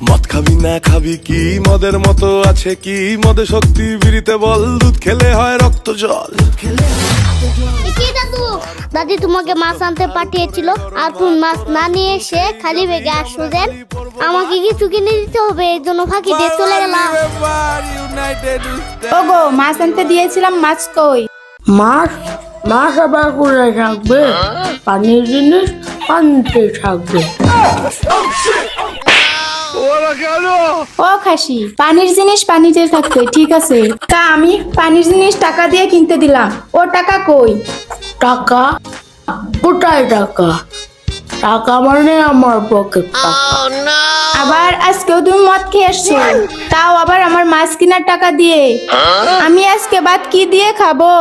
মদ খাবি না খাবি কি মদের মতো আছে কি মদে শক্তি বিড়িতে বল দুধ খেলে হয় রক্ত জল কি দাদু দাদি তোমাকে মাছ আনতে পাঠিয়েছিল আর তুমি মাছ না নিয়ে এসে খালি বেগে আসলেন আমাকে কিছু কিনে দিতে হবে এই জন্য ফাঁকি দিয়ে চলে গেলাম ওগো মাছ আনতে দিয়েছিলাম, মাছ কই? মাছ মাছ আবার করে থাকবে, পানির জিনিস পানিতে থাকবে। ও খাসি, পানির জিনিস পানিতে থাকবে, ঠিক আছে। তা আমি পানির জিনিস টাকা দিয়ে কিনতে দিলাম, ও টাকা কই? টাকা কোথায়? টাকা টাকা মানে আমার পকেট টাকা। আবার আজকেও তুমি মদ খেয়ে এসছো, তাও আবার আমার মাছ কেনার টাকা দিয়ে। আমি আজকে ভাত কি দিয়ে খাবো?